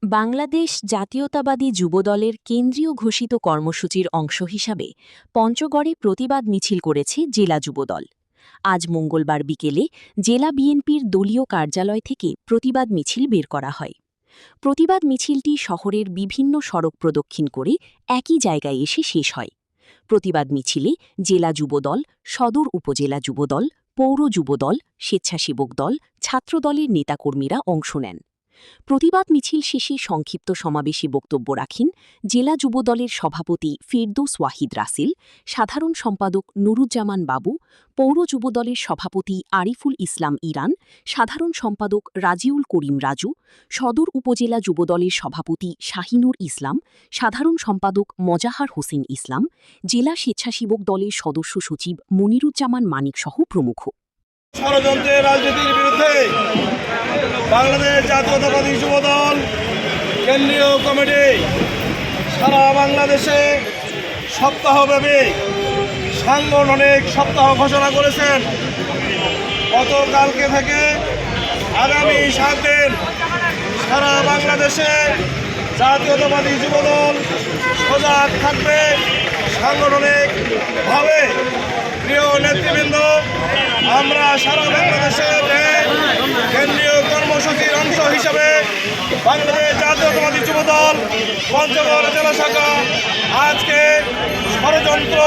বাংলাদেশ জাতীয়তাবাদী যুবদলের কেন্দ্রীয় ঘোষিত কর্মসূচির অংশ হিসাবে পঞ্চগড়ে প্রতিবাদ মিছিল করেছে জেলা যুবদল। আজ মঙ্গলবার বিকেলে জেলা বিএনপির দলীয় কার্যালয় থেকে প্রতিবাদ মিছিল বের করা হয়। প্রতিবাদ মিছিলটি শহরের বিভিন্ন সড়ক প্রদক্ষিণ করে একই জায়গায় এসে শেষ হয়। প্রতিবাদ মিছিলে জেলা যুবদল, সদর উপজেলা যুবদল, পৌর যুবদল, স্বেচ্ছাসেবক দল, ছাত্রদলের নেতাকর্মীরা অংশ নেন। প্রতিবাদ মিছিল শেষে সংক্ষিপ্ত সমাবেশে বক্তব্য রাখেন জেলা যুবদলের সভাপতি ফেরদৌস ওয়াহিদ রাসেল, সাধারণ সম্পাদক নুরুজ্জামান বাবু, পৌর যুবদলের সভাপতি আরিফুল ইসলাম ইরান, সাধারণ সম্পাদক রাজিউল করিম রাজু, সদর উপজেলা যুবদলের সভাপতি শাহিনুর ইসলাম, সাধারণ সম্পাদক মজাহার হোসেন ইসলাম, জেলা স্বেচ্ছাসেবক দলের সদস্য সচিব মনিরুজ্জামান মানিকসহ প্রমুখ। ষড়যন্ত্রের রাজনীতির বিরুদ্ধে বাংলাদেশ জাতীয়তাবাদী যুবদল কেন্দ্রীয় কমিটি সারা বাংলাদেশে সপ্তাহব্যাপী সাংগঠনিক সপ্তাহ ঘোষণা করেছেন। গতকালকে থেকে আগামী 7 দিন সারা বাংলাদেশে জাতীয়তাবাদী যুবদল সজাগ থাকবে সাংগঠনিকভাবে। প্রিয় নেতৃবৃন্দ, আমরা সারা বাংলাদেশে কেন্দ্রীয় কর্মসূচির অংশ হিসেবে বাংলাদেশ জাতীয়তাবাদী যুবদল পঞ্চগড় জেলা শাখা আজকে ষড়যন্ত্র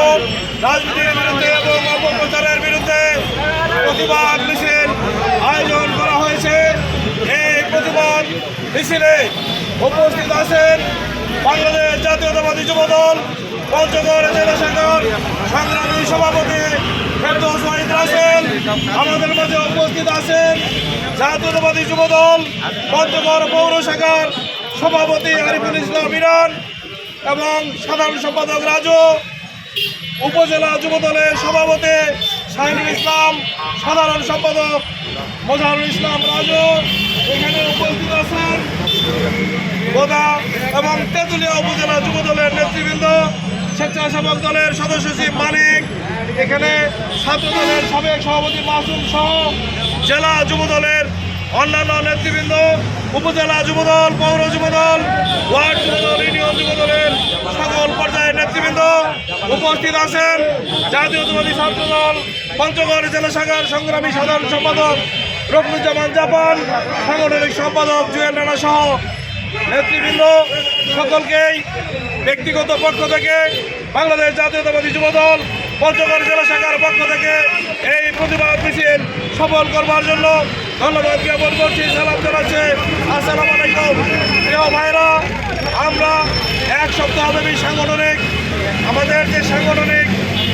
রাজনীতির বিরুদ্ধে এবং অপপ্রচারের বিরুদ্ধে প্রতিবাদ মিছিল আয়োজন করা হয়েছে। এই প্রতিবাদ মিছিলে উপস্থিত আছেন বাংলাদেশ জাতীয়তাবাদী যুবদল পঞ্চগড় জেলা শাখার সংগ্রামী সভাপতি ফেরদৌস ওয়াহিদ রাসেল। আমাদের মাঝে উপস্থিত আছেন জাতীয়তাবাদী যুবদল পঞ্চগড় পৌর শাখার সভাপতি আরিফুল ইসলাম ইরান এবং সাধারণ সম্পাদক রাজু, উপজেলা যুবদলের সভাপতি শাহিনুল ইসলাম, সাধারণ সম্পাদক মজাহারুল ইসলাম রাজু। এখানে উপস্থিত আছেন গোদা এবং তেঁতুলিয়া উপজেলা যুবদলের নেতৃবৃন্দ, স্বেচ্ছাসেবক দলের সদস্য সচিব মানিক, এখানে ছাত্র দলের সাবেক সভাপতি মাসুম সহ জেলা যুবদলের অন্যান্য নেতৃবৃন্দ, উপজেলা যুবদল, পৌর যুবদল, ওয়ার্ড যুবদল, ইউনিয়ন যুবদলের সকল পর্যায়ের নেতৃবৃন্দ উপস্থিত আছেন। জাতীয়তাবাদী ছাত্রদল পঞ্চগড় জেলা শাখার সংগ্রামী সাধারণ সম্পাদক রফিকুজ্জামান জাপান, সাংগঠনিক সম্পাদক জুয়েল রানা সহ নেতৃবৃন্দ সকলকেই ব্যক্তিগত পক্ষ থেকে বাংলাদেশ জাতীয়তাবাদী যুবদল পঞ্চগড় জেলা শাখার পক্ষ থেকে এই প্রতিবাদ মিছিল সফল করবার জন্য ধন্যবাদ জ্ঞাপন করছি, সালাম জানাচ্ছি। আসসালামু আলাইকুম। প্রিয় ভাইরা, আমরা এক সপ্তাহব্যাপী সাংগঠনিক আমাদের যে সাংগঠনিক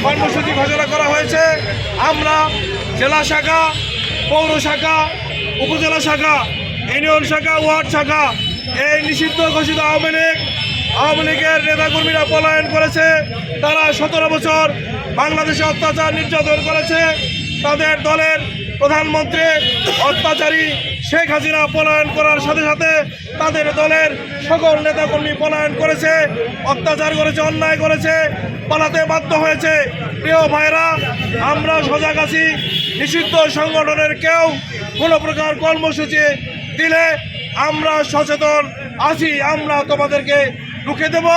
কর্মসূচি ঘোষণা করা হয়েছে, আমরা জেলা শাখা, পৌর শাখা, উপজেলা শাখা, ইউনিয়ন শাখা, ওয়ার্ড শাখা এই নিষিদ্ধ ঘোষিত আওয়ামী লীগের নেতাকর্মীরা পলায়ন করেছে। তারা 17 বছর বাংলাদেশে অত্যাচার নির্যাতন করেছে। তাদের দলের প্রধানমন্ত্রী অত্যাচারী শেখ হাসিনা পলায়ন করার সাথে সাথে তাদের দলের সকল নেতাকর্মী পলায়ন করেছে, অত্যাচার করেছে, অন্যায় করেছে, পালাতে বাধ্য হয়েছে। প্রিয় ভাইরা, আমরা সজাগ আছি। নিষিদ্ধ সংগঠনের কেউ কোনো প্রকার কর্মসূচি দিলে আমরা সচেতন আছি, আমরা তোমাদেরকে রুখে দেব।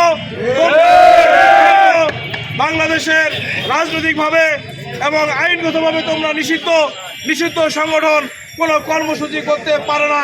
বাংলাদেশের রাজনৈতিকভাবে এবং আইনগতভাবে তোমরা নিষিদ্ধ সংগঠন কোনো কর্মসূচি করতে পারে না।